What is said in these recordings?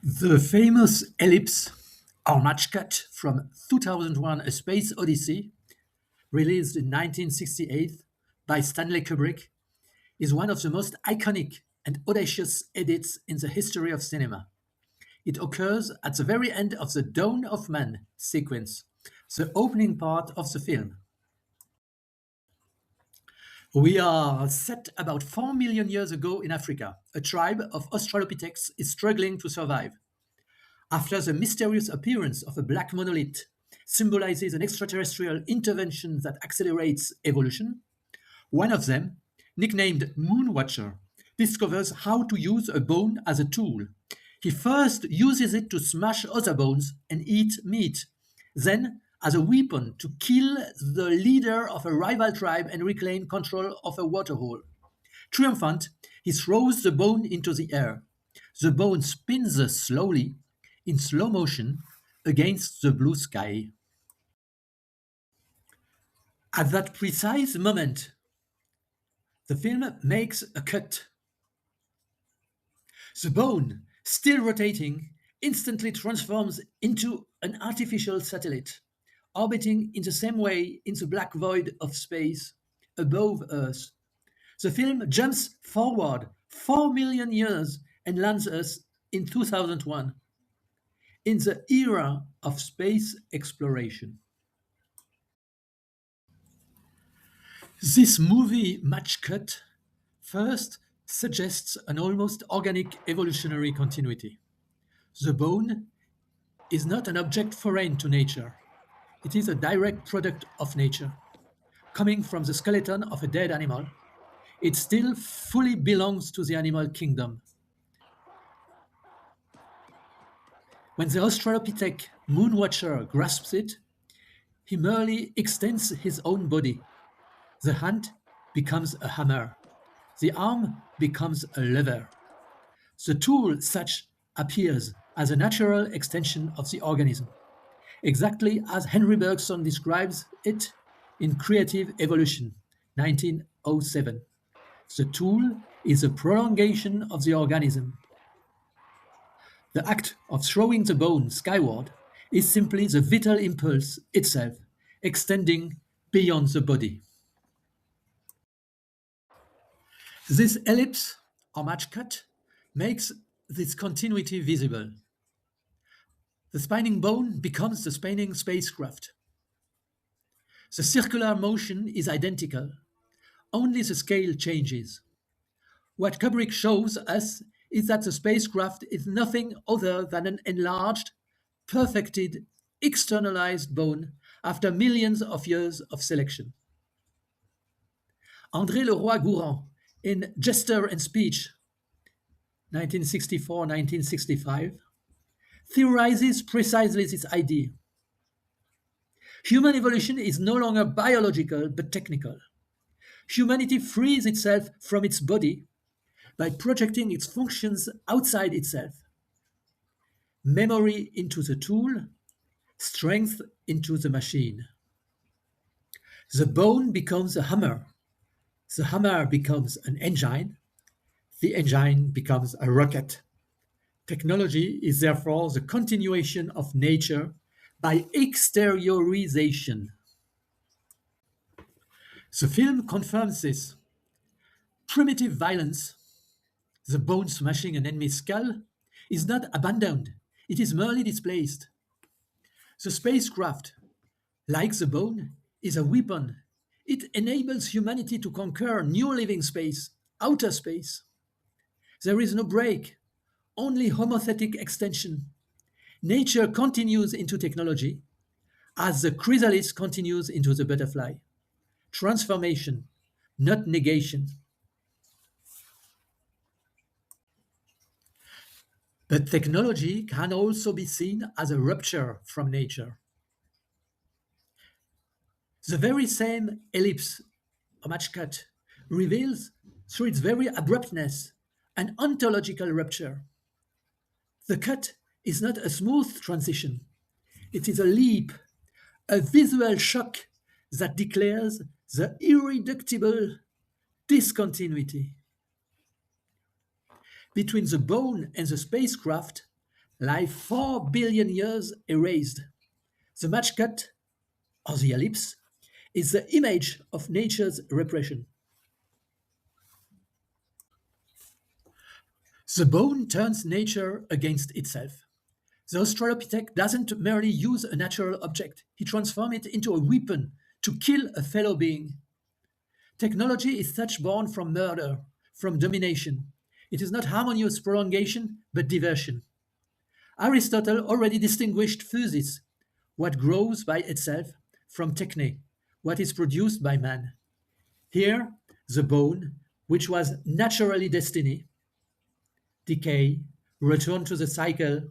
The famous ellipse or match cut from 2001 A Space Odyssey, released in 1968 by Stanley Kubrick, is one of the most iconic and audacious edits in the history of cinema. It occurs at the very end of the Dawn of Man sequence, the opening part of the film. We are set about 4 million years ago in Africa. A tribe of Australopithecus is struggling to survive. After the mysterious appearance of a black monolith symbolizes an extraterrestrial intervention that accelerates evolution, one of them, nicknamed Moonwatcher, discovers how to use a bone as a tool. He first uses it to smash other bones and eat meat, then as a weapon to kill the leader of a rival tribe and reclaim control of a waterhole. Triumphant, he throws the bone into the air. The bone spins slowly, in slow motion, against the blue sky. At that precise moment, the film makes a cut. The bone, still rotating, instantly transforms into an artificial satellite, orbiting in the same way in the black void of space above Earth. The film jumps forward 4 million years and lands us in 2001, in the era of space exploration. This movie match cut first suggests an almost organic evolutionary continuity. The bone is not an object foreign to nature. It is a direct product of nature. Coming from the skeleton of a dead animal, it still fully belongs to the animal kingdom. When the Australopithec Moonwatcher grasps it, he merely extends his own body. The hand becomes a hammer. The arm becomes a lever. The tool such appears as a natural extension of the organism, exactly as Henry Bergson describes it in Creative Evolution, 1907. The tool is a prolongation of the organism. The act of throwing the bone skyward is simply the vital impulse itself, extending beyond the body. This ellipse or match cut makes this continuity visible. The spinning bone becomes the spinning spacecraft. The circular motion is identical, only the scale changes. What Kubrick shows us is that the spacecraft is nothing other than an enlarged, perfected, externalized bone after millions of years of selection. André Leroy-Gourand, in Gesture and Speech, 1964-1965, theorizes precisely this idea. Human evolution is no longer biological but technical. Humanity frees itself from its body by projecting its functions outside itself. Memory into the tool, strength into the machine. The bone becomes a hammer. The hammer becomes an engine. The engine becomes a rocket. Technology is therefore the continuation of nature by exteriorization. The film confirms this. Primitive violence, the bone smashing an enemy's skull, is not abandoned, it is merely displaced. The spacecraft, like the bone, is a weapon. It enables humanity to conquer new living space, outer space. There is no break, only homothetic extension. Nature continues into technology as the chrysalis continues into the butterfly. Transformation, not negation. But technology can also be seen as a rupture from nature. The very same ellipse, or match cut, reveals, through its very abruptness, an ontological rupture. The cut is not a smooth transition. It is a leap, a visual shock that declares the irreducible discontinuity. Between the bone and the spacecraft, life 4 billion years erased. The match cut, or the ellipse, is the image of nature's repression. The bone turns nature against itself. The Australopithec doesn't merely use a natural object, he transforms it into a weapon to kill a fellow being. Technology is such born from murder, from domination. It is not harmonious prolongation, but diversion. Aristotle already distinguished thesis, what grows by itself, from techne, what is produced by man. Here, the bone, which was naturally destiny, decay, return to the cycle,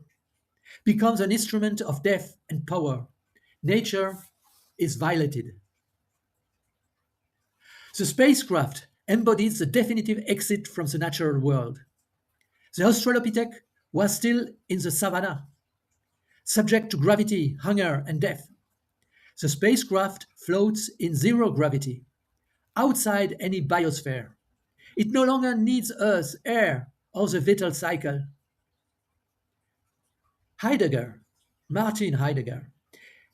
becomes an instrument of death and power. Nature is violated. The spacecraft embodies the definitive exit from the natural world. The Australopithec was still in the savannah, subject to gravity, hunger, and death. The spacecraft floats in zero gravity, outside any biosphere. It no longer needs Earth, air, or the vital cycle. Heidegger, Martin Heidegger,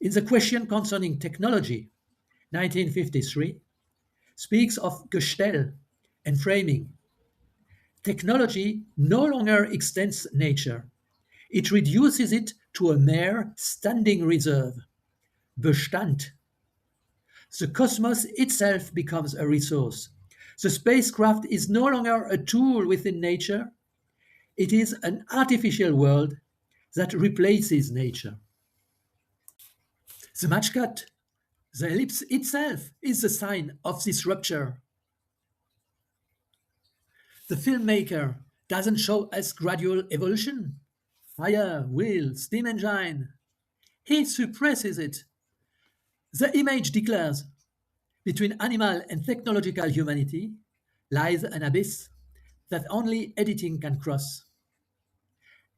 in The Question Concerning Technology, 1953, speaks of Gestell and framing. Technology no longer extends nature. It reduces it to a mere standing reserve, Bestand. The cosmos itself becomes a resource. The spacecraft is no longer a tool within nature. It is an artificial world that replaces nature. The match cut, the ellipse itself, is the sign of this rupture. The filmmaker doesn't show us gradual evolution. Fire, wheel, steam engine. He suppresses it. The image declares, between animal and technological humanity lies an abyss that only editing can cross.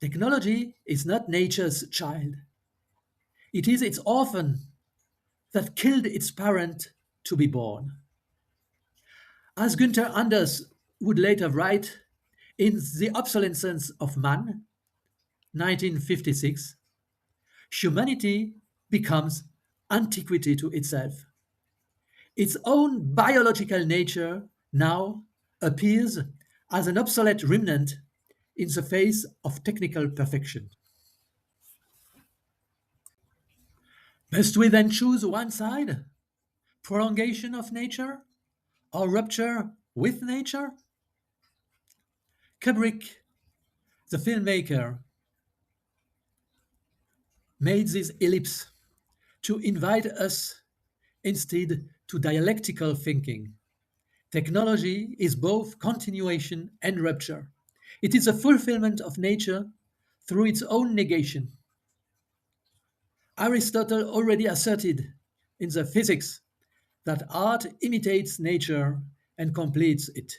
Technology is not nature's child. It is its orphan that killed its parent to be born. As Günther Anders would later write in The Obsolescence of Man, 1956, humanity becomes antiquity to itself. Its own biological nature now appears as an obsolete remnant in the face of technical perfection. Must we then choose one side? Prolongation of nature or rupture with nature? Kubrick, the filmmaker, made this ellipse to invite us instead to dialectical thinking. Technology is both continuation and rupture. It is a fulfillment of nature through its own negation. Aristotle already asserted in the Physics that art imitates nature and completes it.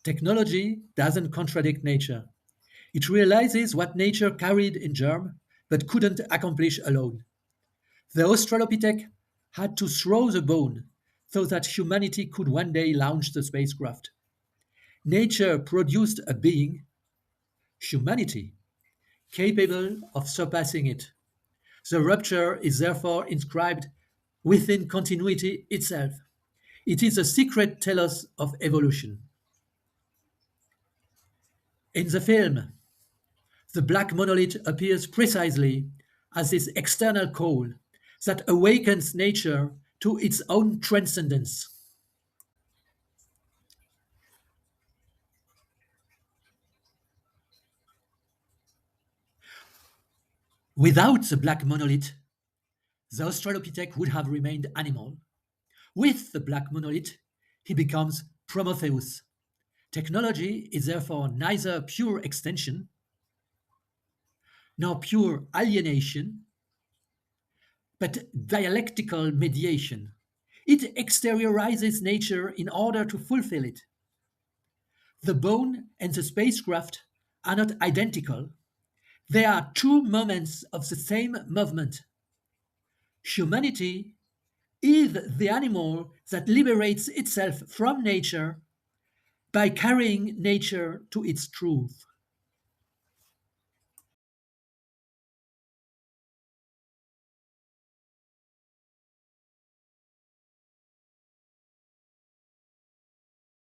Technology doesn't contradict nature. It realizes what nature carried in germ but couldn't accomplish alone. The Australopithec had to throw the bone so that humanity could one day launch the spacecraft. Nature produced a being, humanity, capable of surpassing it. The rupture is therefore inscribed within continuity itself. It is a secret telos of evolution. In the film, the black monolith appears precisely as this external call that awakens nature to its own transcendence. Without the black monolith, the Australopithec would have remained animal. With the black monolith, he becomes Prometheus. Technology is therefore neither pure extension nor pure alienation, but dialectical mediation. It exteriorizes nature in order to fulfill it. The bone and the spacecraft are not identical. They are two moments of the same movement. Humanity is the animal that liberates itself from nature by carrying nature to its truth.